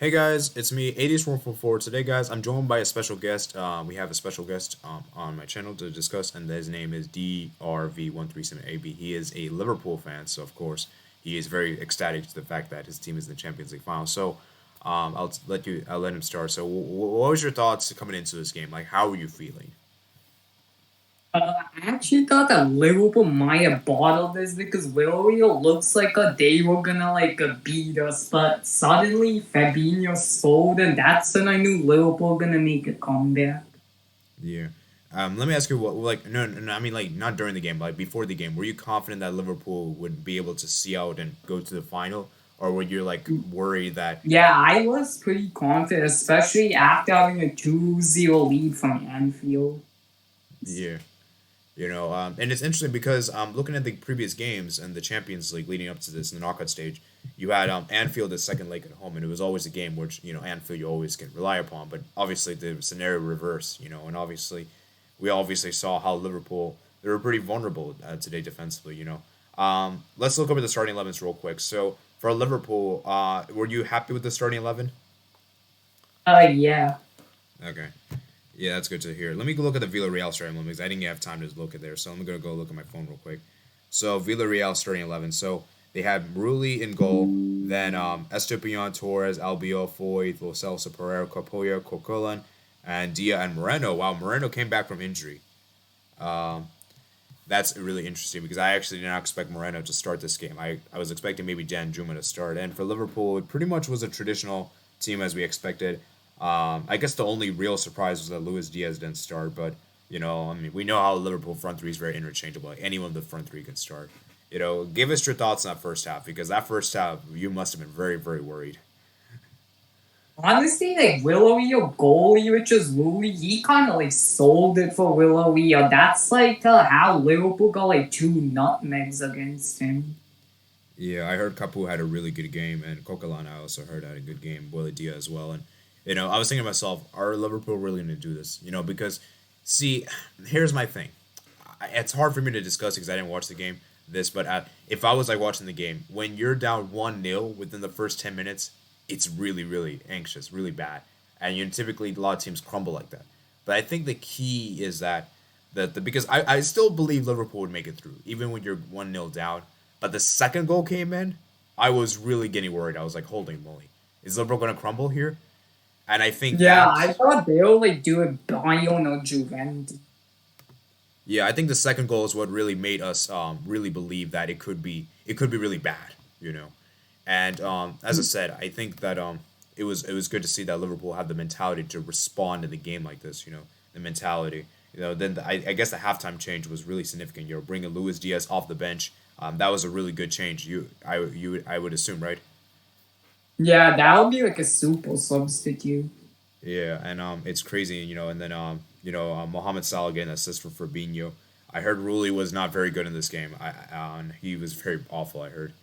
Hey guys, it's me, 80s444. Today, guys, I'm joined by a special guest. We have a special guest on my channel to discuss, and his name is DRV137AB. He is a Liverpool fan, so of course, he is very ecstatic to the fact that his team is in the Champions League final. So, I'll let him start. So, what was your thoughts coming into this game? Like, how were you feeling? I actually thought that Liverpool might have bottled this because Villarreal looks like they were gonna beat us, but suddenly Fabinho sold, and that's when I knew Liverpool gonna make a comeback. Yeah. Let me ask you what like no, I mean like not during the game, but like before the game. Were you confident that Liverpool would be able to see out and go to the final, or were you like worried that? Yeah, I was pretty confident, especially after having a 2-0 lead from Anfield. Yeah. And it's interesting because looking at the previous games and the Champions League leading up to this in the knockout stage, you had Anfield the second leg at home, and it was always a game which Anfield you always can rely upon. But obviously the scenario reversed, and obviously we obviously saw how Liverpool they were pretty vulnerable today defensively. Let's look over the starting 11s real quick. So for Liverpool, were you happy with the starting 11? Yeah. Okay. Yeah, that's good to hear. Let me go look at the Villarreal starting 11 because I didn't have time to look at there. So I'm gonna go look at my phone real quick. So Villarreal starting 11. So they had Rulli in goal, then Estupiñán, Torres, Albiol, Foy, Lo Celso, Pereira, Capoya, Coquelin, and Dia and Moreno. Wow, Moreno came back from injury. That's really interesting because I actually did not expect Moreno to start this game. I was expecting maybe Dan Juma to start. And for Liverpool, it pretty much was a traditional team as we expected. I guess the only real surprise was that Luis Diaz didn't start, but I mean, we know how Liverpool front three is very interchangeable. Like anyone in the front three can start. Give us your thoughts on that first half because that first half you must have been very, very worried. Honestly, Willowy, goalie, which is Wooly, he kind of sold it for Willowy. That's how Liverpool got two nutmegs against him. Yeah, I heard Capu had a really good game, and Coquelin I also heard had a good game. Willie Dia as well, and I was thinking to myself, are Liverpool really going to do this? Because see, here's my thing. It's hard for me to discuss because I didn't watch the game. But if I was like watching the game, when you're down 1-0 within the first 10 minutes, it's really, really anxious, really bad, and typically a lot of teams crumble like that. But I think the key is that the because I still believe Liverpool would make it through even when you're 1-0 down. But the second goal came in, I was really getting worried. I was like, holy moly, is Liverpool going to crumble here? And I think Yeah, I that's thought they were do it Bayern or Juventus. yeah, I think the second goal is what really made us really believe that it could be really bad, And as I said, I think that it was good to see that Liverpool had the mentality to respond in the game like this. The mentality. Then I guess the halftime change was really significant. Bringing Luis Diaz off the bench. That was a really good change. I would assume, right? Yeah, that would be a super substitute. Yeah, and it's crazy, and then Mohamed Salah getting an assist for Fabinho. I heard Rulli was not very good in this game. He was very awful. I heard,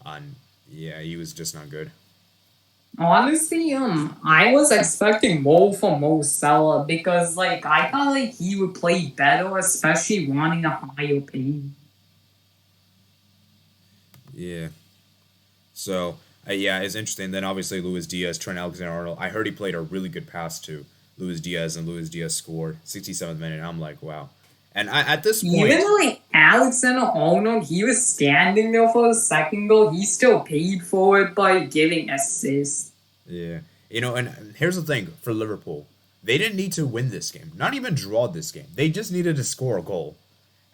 on yeah, he was just not good. Honestly, I was expecting more from Mo Salah because I thought he would play better, especially wanting a higher pay. Yeah. So yeah, it's interesting. Then obviously Luis Diaz, Trent Alexander-Arnold. I heard he played a really good pass to Luis Diaz, and Luis Diaz scored 67th minute. And I'm like, wow. And at this Even point, though Alexander Arnold, he was standing there for the second goal, he still paid for it by giving assists. yeah, and here's the thing for Liverpool, they didn't need to win this game, not even draw this game. They just needed to score a goal,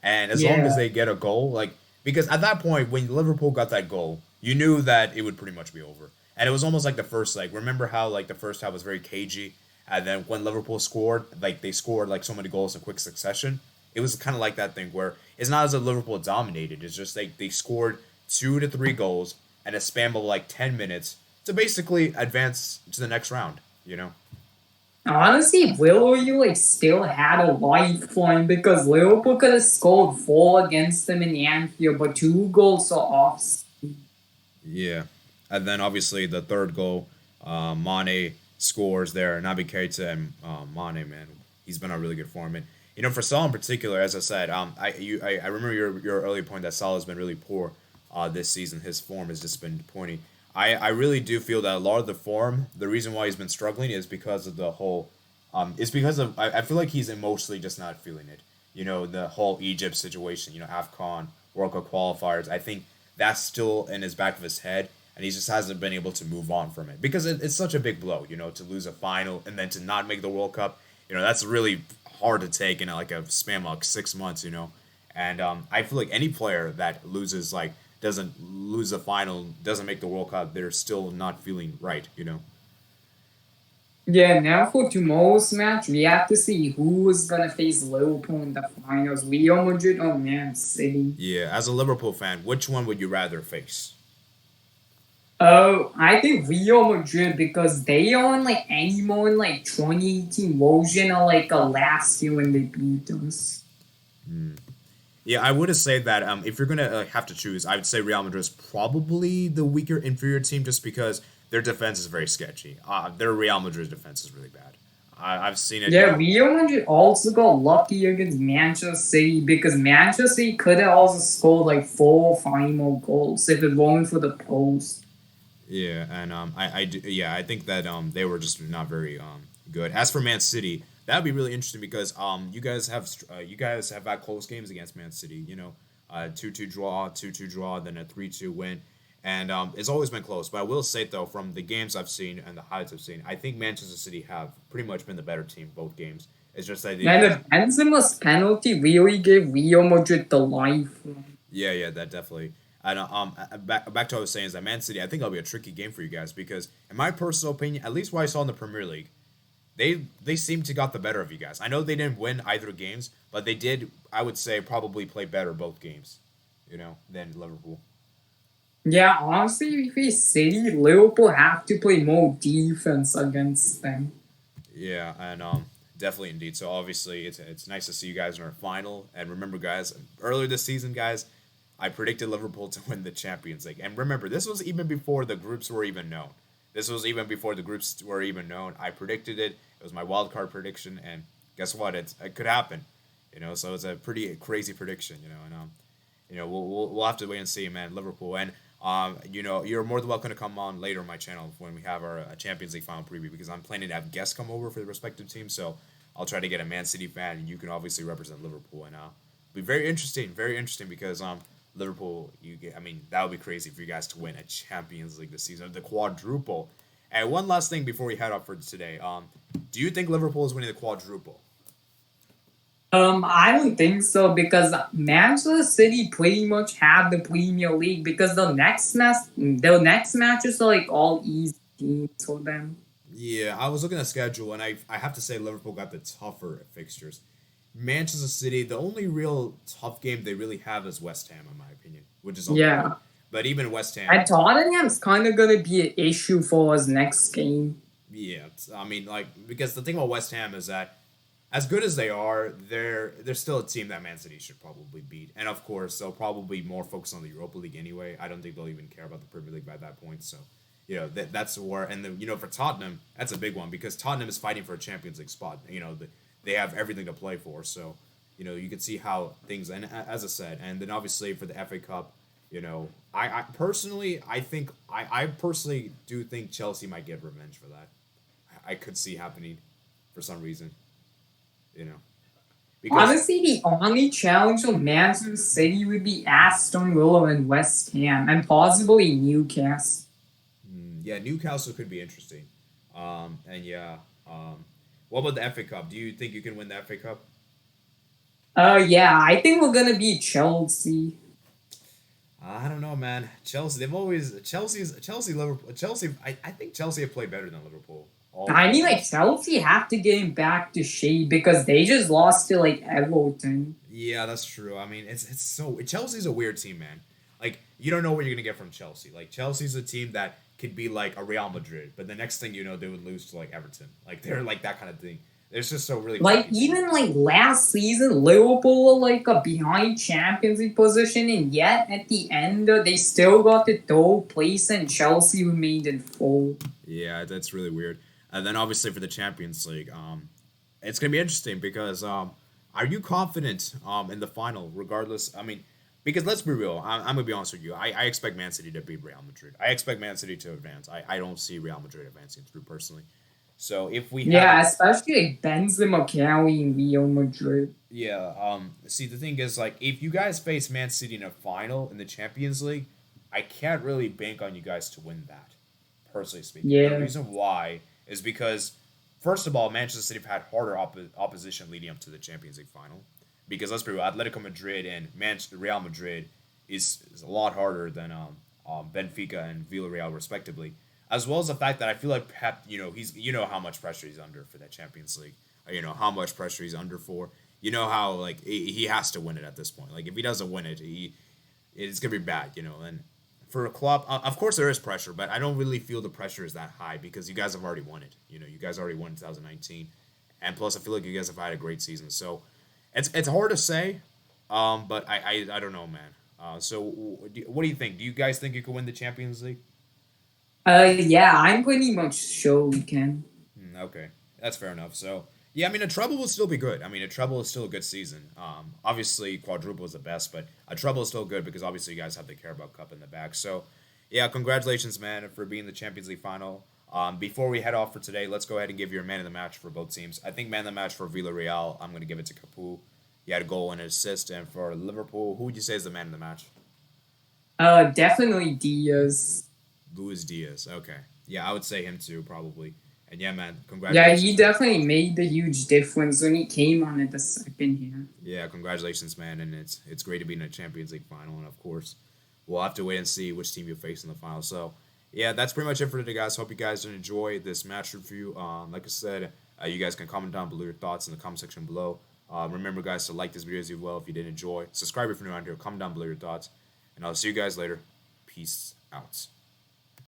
and as long as Yeah. they get a goal, like because at that point when Liverpool got that goal, you knew that it would pretty much be over, and it was almost like the first like remember how like the first half was very cagey, and then when Liverpool scored, like they scored like so many goals in quick succession. It was kind of like that thing where it's not as if Liverpool dominated. It's just like they scored 2 to 3 goals in a span of like 10 minutes to basically advance to the next round. Honestly, Liverpool still had a lifeline because Liverpool could have scored four against them in Anfield, but two goals are off. Yeah, and then obviously the third goal, Mane scores there. Naby Keita and Mane, man, he's been on really good form. And for Salah in particular, as I said, I remember your earlier point that Salah's been really poor this season. His form has just been pointy. I really do feel that a lot of the form, the reason why he's been struggling is because of the whole, it's because of I feel like he's emotionally just not feeling it. You know, the whole Egypt situation. You know, AFCON, World Cup qualifiers. I think that's still in his back of his head, and he just hasn't been able to move on from it because it's such a big blow. You know, to lose a final and then to not make the World Cup. You know, that's really hard to take in like a span of like 6 months. You know, and I feel like any player that loses like doesn't lose the final, doesn't make the World Cup, they're still not feeling right. You know. Yeah, now for tomorrow's match, we have to see who is gonna face Liverpool in the finals, Real Madrid or Man City. Yeah, as a Liverpool fan, which one would you rather face? Oh, I think Real Madrid because they aren't like anymore in like 2018 version or like last year when they beat us. Yeah, I would say that if you're gonna have to choose, I would say Real Madrid is probably the weaker, inferior team, just because their defense is very sketchy. Their Real Madrid defense is really bad. I've seen it. Yeah, Real Madrid also got lucky against Manchester City because Manchester City could have also scored like 4 or 5 more goals if it weren't for the post. Yeah, and yeah, I think that they were just not very good. As for Man City, that would be really interesting because you guys have had close games against Man City. You know, 2-2 draw, 2-2 draw, then a 3-2 win, and it's always been close. But I will say though, from the games I've seen and the highlights I've seen, I think Manchester City have pretty much been the better team both games. It's just that And the Benzema's penalty really gave Real Madrid the life. yeah, yeah, that definitely. And back to what I was saying is that Man City, I think it'll be a tricky game for you guys because, in my personal opinion, at least what I saw in the Premier League, they seem to got the better of you guys. I know they didn't win either games, but they did. I would say probably play better both games, you know, than Liverpool. Yeah, honestly, if we City, Liverpool have to play more defense against them. Yeah, and definitely indeed. So obviously, it's nice to see you guys in our final. And remember, guys, earlier this season, guys, I predicted Liverpool to win the Champions League. And remember, this was even before the groups were even known. This was even before the groups were even known. I predicted it. It was my wild card prediction, and guess what? It could happen. You know, so it's a pretty crazy prediction. You know, and we'll have to wait and see, man. Liverpool, and you know, you're more than welcome to come on later on my channel when we have our Champions League final preview because I'm planning to have guests come over for the respective teams. So I'll try to get a Man City fan, and you can obviously represent Liverpool, and be very interesting because Liverpool, I mean, that would be crazy for you guys to win a Champions League this season, the quadruple. And one last thing before we head off for today, do you think Liverpool is winning the quadruple? I don't think so because Manchester City pretty much have the Premier League because the next matches are like all easy teams for them. Yeah, I was looking at the schedule, and I have to say Liverpool got the tougher fixtures. Manchester City, the only real tough game they really have is West Ham, in my opinion, which is on the road. Yeah, But even West Ham, and Tottenham's kind of gonna be an issue for us next game. yeah, I mean, like because the thing about West Ham is that as good as they are, they're still a team that Man City should probably beat, and of course they'll probably more focus on the Europa League anyway. I don't think they'll even care about the Premier League by that point. So, you know that's where, and you know, for Tottenham, that's a big one because Tottenham is fighting for a Champions League spot. You know, they have everything to play for. So, you know, you can see how things, and as I said, and then obviously for the FA Cup, you know, I personally, I think, I personally do think Chelsea might get revenge for that. I could see happening for some reason, you know, because Honestly, the only challenge for Manchester City would be Aston Villa and West Ham, and possibly Newcastle. yeah, Newcastle could be interesting. And yeah, what about the FA Cup? Do you think you can win the FA Cup? Yeah, I think we're gonna beat Chelsea. I don't know, man. Chelsea, they've always Chelsea, Liverpool, Chelsea. I think Chelsea have played better than Liverpool I all mean, like years. Chelsea have to get him back to shape because they just lost to like Everton. Yeah, that's true. I mean, it's so Chelsea's a weird team, man. Like you don't know what you're gonna get from Chelsea. Like Chelsea's a team that could be like a Real Madrid, but the next thing you know, they would lose to like Everton. Like they're like that kind of thing. It's just a really Like wacky team. even like last season, Liverpool were like a behind Champions League position, and yet at the end they still got the third place, and Chelsea remained in fourth. Yeah, that's really weird. And then obviously for the Champions League, it's gonna be interesting because are you confident in the final? Regardless, I mean, because let's be real. I'm gonna be honest with you. I expect Man City to beat Real Madrid. I expect Man City to advance. I don't see Real Madrid advancing through personally. So if we have Yeah, it, especially like Benzema carrying Real Madrid. yeah. See, the thing is, like, if you guys face Man City in a final in the Champions League, I can't really bank on you guys to win that. Personally speaking, the Yeah. reason why is because, first of all, Manchester City have had harder opposition leading up to the Champions League final. Because let's be real, Atletico Madrid and Real Madrid is a lot harder than Benfica and Villarreal respectively. As well as the fact that I feel like Pep, he's how much pressure he's under for that Champions League. How much pressure he's under for. You know how like he has to win it at this point. Like if he doesn't win it, it's gonna be bad. And for a club, of course there is pressure, but I don't really feel the pressure is that high because you guys have already won it. You guys already won in 2019, and plus I feel like you guys have had a great season. So it's hard to say, but I don't know, man. So what do you think? Do you guys think you could win the Champions League? Yeah, I'm pretty much sure we can. Okay, that's fair enough. So yeah, I mean a treble will still be good. I mean a treble is still a good season. Obviously quadruple is the best, but a treble is still good because obviously you guys have the Carabao Cup in the back. So yeah, congratulations, man, for being the Champions League final. Before we head off for today, let's go ahead and give your man of the match for both teams. I think man of the match for Villarreal, I'm going to give it to Capu. He had a goal and an assist. And for Liverpool, who would you say is the man of the match? Definitely Diaz. Luis Diaz. Okay. Yeah, I would say him too, probably. And yeah, man, Yeah, he congratulations, man. definitely made the huge difference when he came on it the second here. Yeah, congratulations, man. And it's great to be in a Champions League final. And of course, we'll have to wait and see which team you face in the final. So yeah, that's pretty much it for today, guys. Hope you guys enjoy this match review. Like I said, you guys can comment down below your thoughts in the comment section below. Remember, guys, to like this video as well if you did enjoy. Subscribe if you're new around here. Comment down below your thoughts. And I'll see you guys later. Peace out.